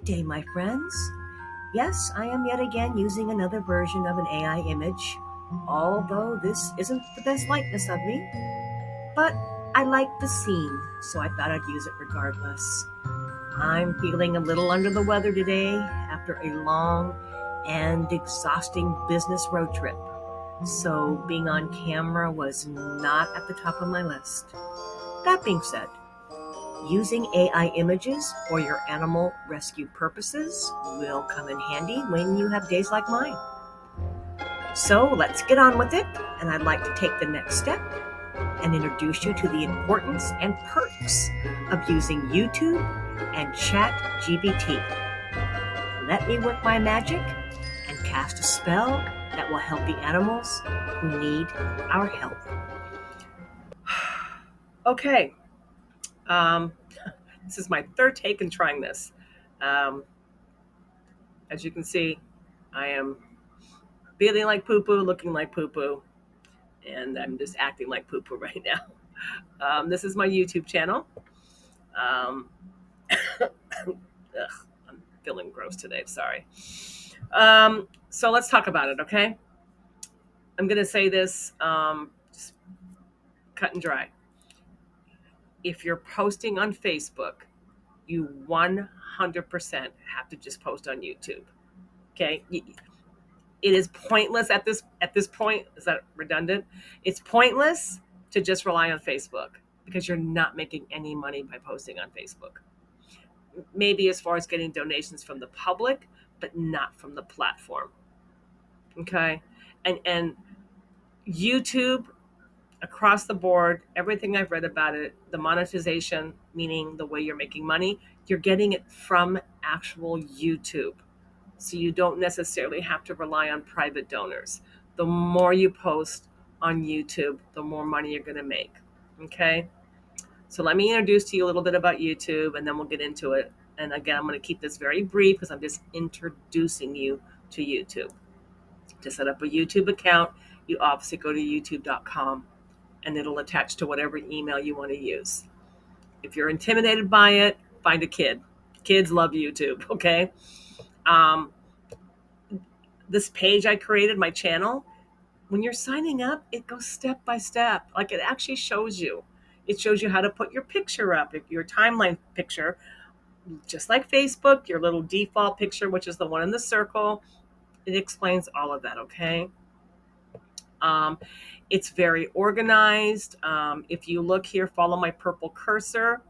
day, my friends. Yes, I am yet again using another version of an AI image, although this isn't the best likeness of me. But I like the scene, so I thought I'd use it regardless. I'm feeling a little under the weather today after a long and exhausting business road trip, so being on camera was not at the top of my list. That being said, using AI images for your animal rescue purposes will come in handy when you have days like mine. So let's get on with it, and I'd like to take the next step and introduce you to the importance and perks of using YouTube and ChatGPT. Let me work my magic and cast a spell that will help the animals who need our help. Okay, this is my third take in trying this. As you can see, I am feeling like poo-poo, looking like poo-poo, and I'm just acting like poo-poo right now. This is my YouTube channel. Um, I'm feeling gross today, sorry. So let's talk about it, okay? I'm going to say this just cut and dry. If you're posting on Facebook, you 100% have to just post on YouTube, okay? It is pointless at this point. Is that redundant? It's pointless to just rely on Facebook because you're not making any money by posting on Facebook. Maybe as far as getting donations from the public, but not from the platform. Okay? And YouTube, across the board, everything I've read about it, the monetization, meaning the way you're making money, you're getting it from actual YouTube. So you don't necessarily have to rely on private donors. The more you post on YouTube, the more money you're going to make. Okay? So let me introduce to you a little bit about YouTube, and then we'll get into it. And again, I'm going to keep this very brief because I'm just introducing you to YouTube. To set up a YouTube account, you obviously go to youtube.com, and it'll attach to whatever email you want to use. If you're intimidated by it, find a kid. Kids love YouTube, okay? This page I created, my channel, when you're signing up, it goes step by step. Like it actually shows you. It shows you how to put your picture up, your timeline picture, just like Facebook, your little default picture, which is the one in the circle. It explains all of that, okay? It's very organized. If you look here, follow my purple cursor.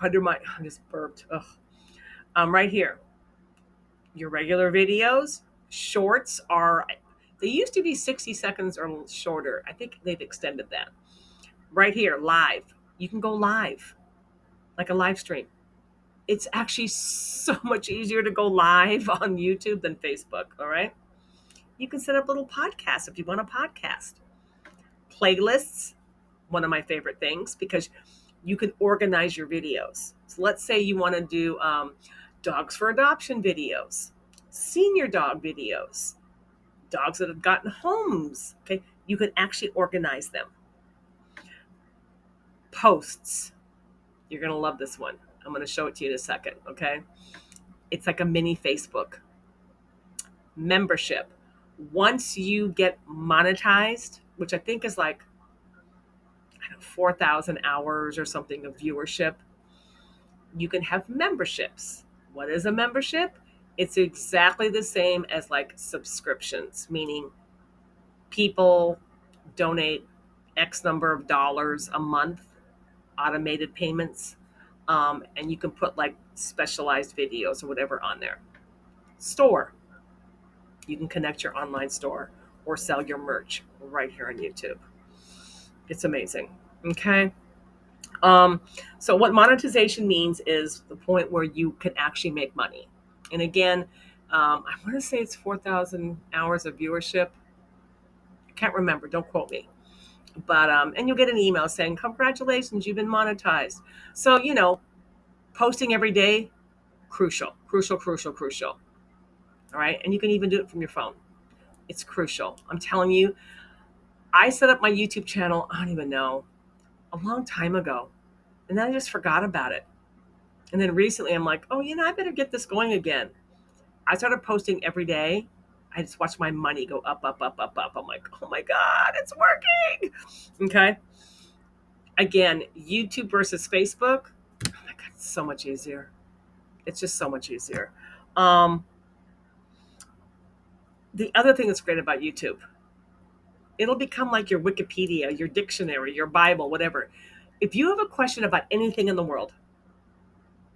I just burped. Right here, your regular videos, shorts they used to be 60 seconds or shorter. I think they've extended that. Right here, live. You can go live, like a live stream. It's actually so much easier to go live on YouTube than Facebook, all right? You can set up little podcasts if you want a podcast. Playlists, one of my favorite things, because you can organize your videos. So let's say you want to do dogs for adoption videos, senior dog videos, dogs that have gotten homes. Okay, you can actually organize them. Posts. You're going to love this one. I'm going to show it to you in a second, okay? It's like a mini Facebook. Membership. Once you get monetized, which I think is like 4,000 hours or something of viewership, you can have memberships. What is a membership? It's exactly the same as like subscriptions, meaning people donate X number of dollars a month, automated payments, and you can put like specialized videos or whatever on there. Store. You can connect your online store or sell your merch right here on YouTube. It's amazing. Okay. So what monetization means is the point where you can actually make money. And again, I want to say it's 4,000 hours of viewership. I can't remember. Don't quote me. But and you'll get an email saying, congratulations, you've been monetized. So, posting every day, crucial. All right. And you can even do it from your phone. It's crucial. I'm telling you, I set up my YouTube channel, I don't even know, a long time ago. And then I just forgot about it. And then recently I'm like, oh, I better get this going again. I started posting every day. I just watched my money go up, up, up, up, up. I'm like, oh my God, it's working. Okay. Again, YouTube versus Facebook. Oh my God, it's so much easier. It's just so much easier. Um, the other thing that's great about YouTube, it'll become like your Wikipedia, your dictionary, your Bible, whatever. If you have a question about anything in the world,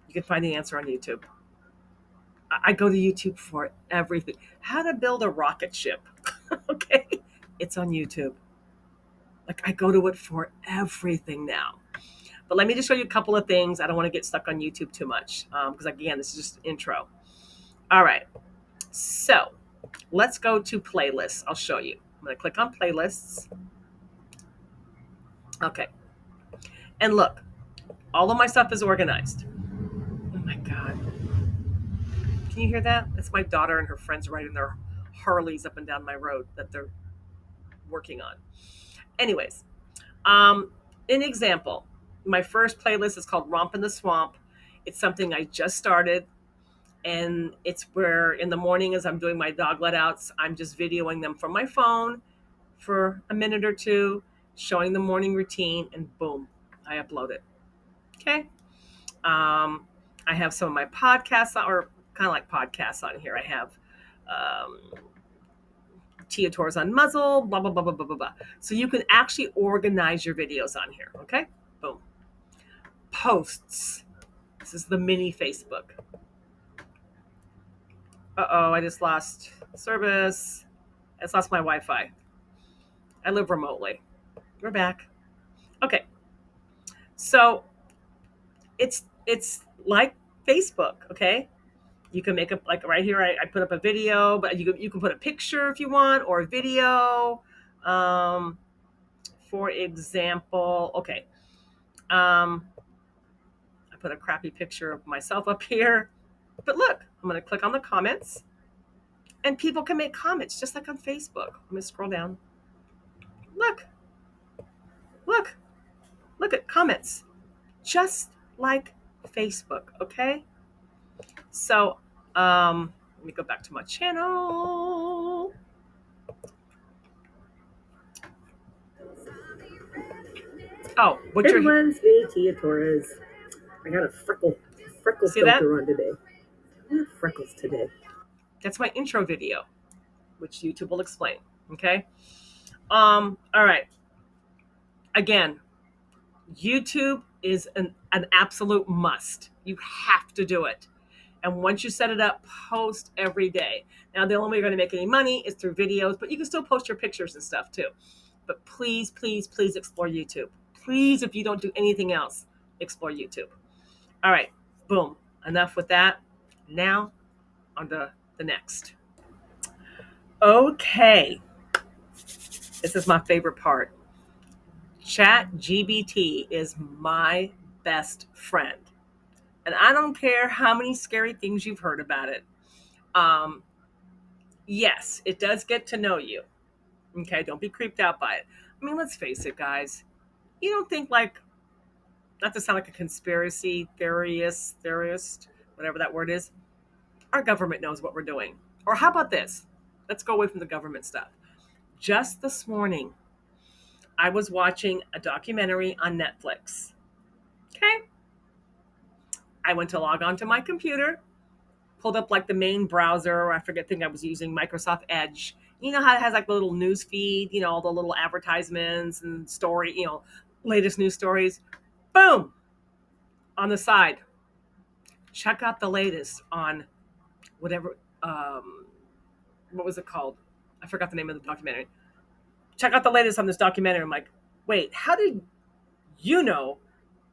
you can find the answer on YouTube. I go to YouTube for everything. How to build a rocket ship. Okay. It's on YouTube. Like I go to it for everything now. But let me just show you a couple of things. I don't want to get stuck on YouTube too much because, again, this is just intro. All right. So let's go to playlists. I'll show you. I'm going to click on playlists. Okay. And look, all of my stuff is organized. Oh my God. Can you hear that? That's my daughter and her friends riding their Harleys up and down my road that they're working on. Anyways, an example. My first playlist is called Romp in the Swamp. It's something I just started. And it's where in the morning as I'm doing my dog let outs, I'm just videoing them from my phone for a minute or two, showing the morning routine, and boom, I upload it. Okay. I have some of my podcasts, or kind of like podcasts on here. I have um, Tia Tours on muzzle, blah, blah, blah, blah, blah, blah, blah. So you can actually organize your videos on here. Okay. Boom. Posts. This is the mini Facebook. Uh-oh, I just lost service. I just lost my Wi-Fi. I live remotely. We're back. Okay. So it's like Facebook, okay? You can make up like right here I put up a video, but you can put a picture if you want or a video. For example, okay. I put a crappy picture of myself up here. But look, I'm gonna click on the comments. And people can make comments just like on Facebook. I'm gonna scroll down. Look, look, look at comments. Just like Facebook, okay? So, let me go back to my channel. Oh, what you're Everyone's Tia Torres. I got a freckle See that? filter on today. I have freckles today. That's my intro video, which YouTube will explain. Okay. All right. Again, YouTube is an absolute must. You have to do it. And once you set it up, post every day. Now, the only way you're going to make any money is through videos, but you can still post your pictures and stuff too. But please, please, please explore YouTube. Please, if you don't do anything else, explore YouTube. All right, boom. Enough with that. Now, on to the next. Okay. This is my favorite part. ChatGPT is my best friend. And I don't care how many scary things you've heard about it. Yes, it does get to know you. Okay, don't be creeped out by it. I mean, let's face it, guys. You don't think like, not to sound like a conspiracy theorist, whatever that word is, our government knows what we're doing. Or how about this? Let's go away from the government stuff. Just this morning, I was watching a documentary on Netflix. Okay. I went to log on to my computer, pulled up like the main browser. I forget the thing I was using, Microsoft Edge. You know how it has like the little news feed, all the little advertisements and story, latest news stories. Boom. On the side, check out the latest on whatever, what was it called? I forgot the name of the documentary. Check out the latest on this documentary. I'm like, wait, how did you know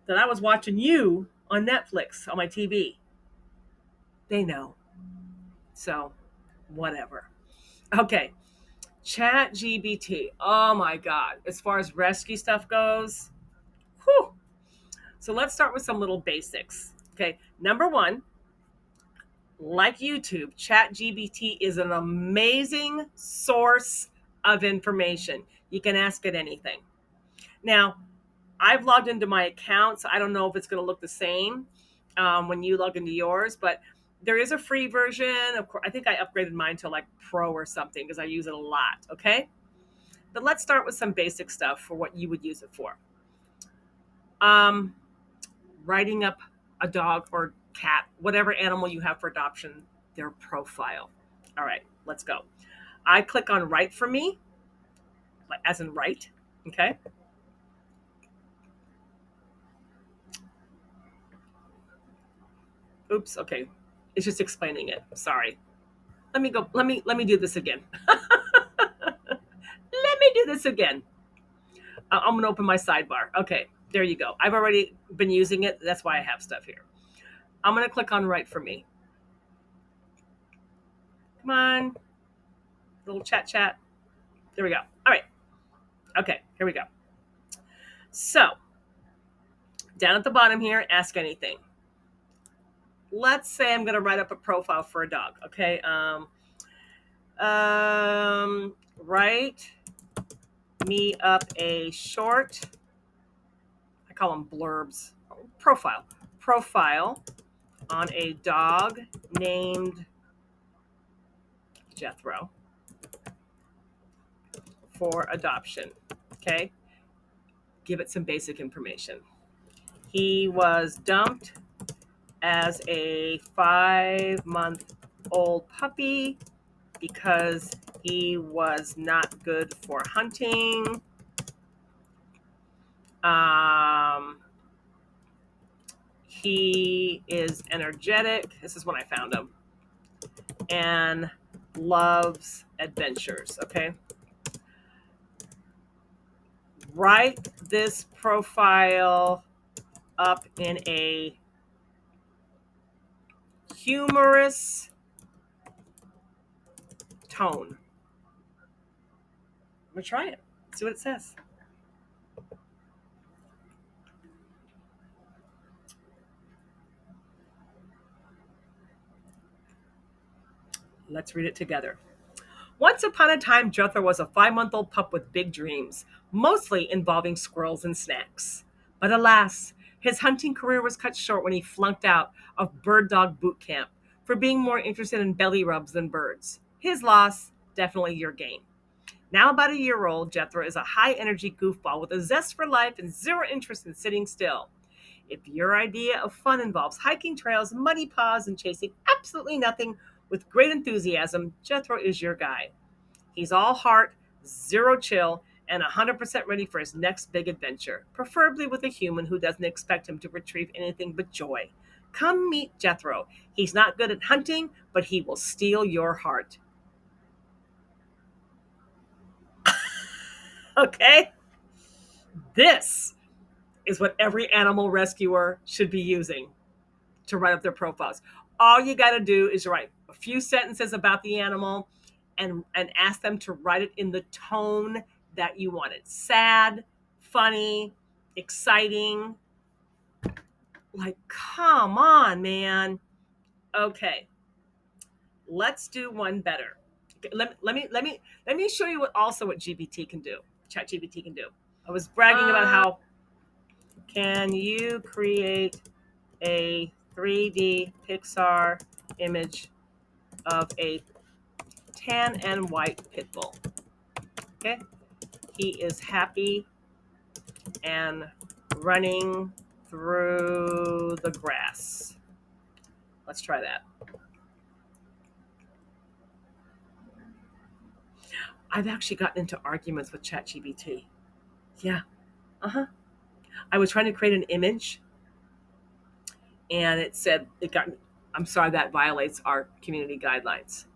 that I was watching you on Netflix on my TV? They know. So, whatever. Okay. ChatGPT. Oh my God. As far as rescue stuff goes, whew. So let's start with some little basics. Okay. Number one, like YouTube, ChatGPT is an amazing source of information. You can ask it anything. Now, I've logged into my account, so I don't know if it's going to look the same. when you log into yours, but there is a free version. Of course, I think I upgraded mine to like Pro or something because I use it a lot. Okay, but let's start with some basic stuff for what you would use it for. Um, Writing up a dog or cat, whatever animal you have for adoption, their profile. All right, let's go. I click on write for me, like as in write. Okay. Oops. Okay. It's just explaining it. Sorry. Let me go. Let me do this again. Let me do this again. I'm gonna open my sidebar. Okay. There you go. I've already been using it. That's why I have stuff here. I'm gonna click on write for me. Come on. Little chat. There we go. All right. Okay. Here we go. So down at the bottom here, ask anything. Let's say I'm going to write up a profile for a dog. Okay. Write me up a short, I call them blurbs, profile on a dog named Jethro for adoption. Okay. Give it some basic information. He was dumped as a 5-month old puppy because he was not good for hunting. He is energetic. This is when I found him. And loves adventures. Okay. Write this profile up in a humorous tone. I'm going to try it. See what it says. Let's read it together. Once upon a time, Jethro was a 5-month-old pup with big dreams, mostly involving squirrels and snacks. But alas, his hunting career was cut short when he flunked out of bird dog boot camp for being more interested in belly rubs than birds. His loss, definitely your gain. Now about a year old, Jethro is a high energy goofball with a zest for life and zero interest in sitting still. If your idea of fun involves hiking trails, muddy paws, and chasing absolutely nothing with great enthusiasm, Jethro is your guy. He's all heart, zero chill, and 100% ready for his next big adventure, preferably with a human who doesn't expect him to retrieve anything but joy. Come meet Jethro. He's not good at hunting, but he will steal your heart. Okay? This is what every animal rescuer should be using to write up their profiles. All you got to do is write a few sentences about the animal and ask them to write it in the tone that you want it. Sad, funny, exciting. Like, come on, man. Okay, let's do one better. Let me show you what GPT can do. ChatGPT can do. I was bragging about how can you create a 3D Pixar image of a tan and white pit bull. Okay. He is happy and running through the grass. Let's try that. I've actually gotten into arguments with ChatGPT. Yeah. Uh-huh. I was trying to create an image and it said I'm sorry, that violates our community guidelines.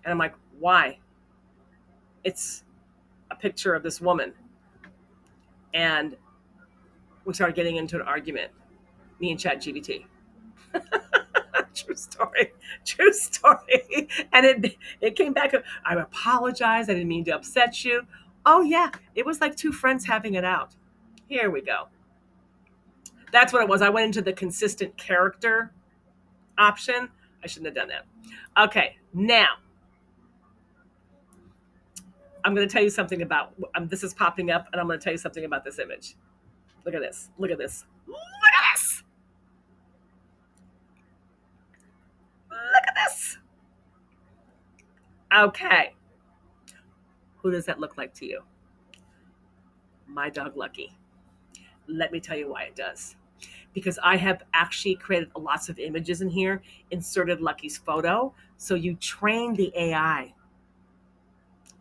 And I'm like, why? It's a picture of this woman. And we started getting into an argument, me and ChatGPT. True story. True story. And it came back. I apologize. I didn't mean to upset you. Oh yeah, it was like two friends having it out. Here we go. That's what it was. I went into the consistent character option. I shouldn't have done that. Okay, now I'm going to tell you something about this is popping up, and I'm going to tell you something about this image. Look at this. Look at this. Look at this. Yes. Okay. Who does that look like to you? My dog Lucky. Let me tell you why it does. Because I have actually created lots of images in here, inserted Lucky's photo. So you train the AI.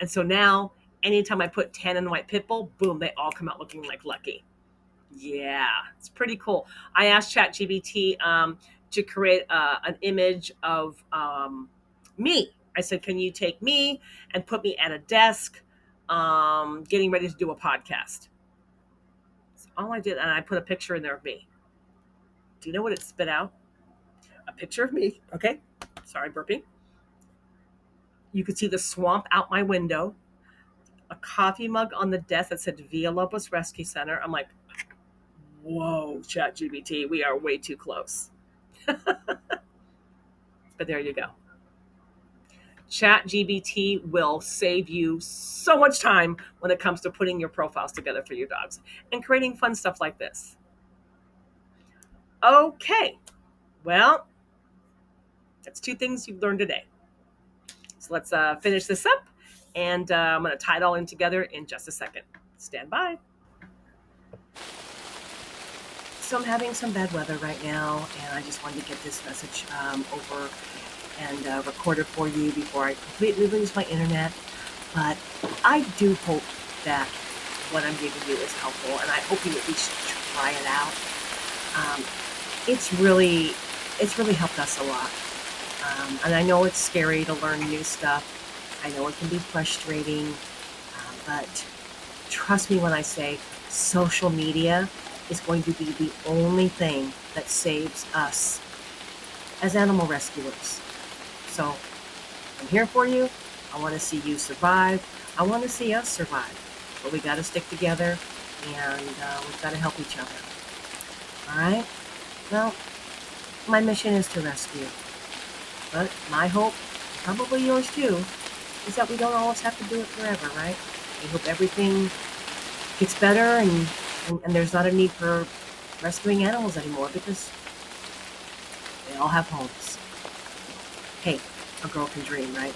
And so now, anytime I put tan and white pit bull, boom, they all come out looking like Lucky. Yeah, it's pretty cool. I asked ChatGPT to create an image of me. I said, can you take me and put me at a desk getting ready to do a podcast? So all I did, and I put a picture in there of me. Do you know what it spit out? A picture of me. Okay. Sorry, burping. You could see the swamp out my window, a coffee mug on the desk that said Villalobos Rescue Center. I'm like, whoa, ChatGPT, we are way too close. But there you go. ChatGPT will save you so much time when it comes to putting your profiles together for your dogs and creating fun stuff like this. Okay, well, that's 2 things you've learned today. So let's finish this up, and I'm going to tie it all in together in just a second. Stand by. So I'm having some bad weather right now, and I just wanted to get this message over and record it for you before I completely lose my internet. But I do hope that what I'm giving you is helpful, and I hope you at least try it out. It's really helped us a lot. And I know it's scary to learn new stuff. I know it can be frustrating, but trust me when I say social media is going to be the only thing that saves us as animal rescuers. So I'm here for you. I want to see you survive. I want to see us survive. But we got to stick together, and we've got to help each other. All right? Well, my mission is to rescue. But my hope, probably yours too, is that we don't always have to do it forever, right? We hope everything gets better and there's not a need for rescuing animals anymore because they all have homes. Hey, a girl can dream, right?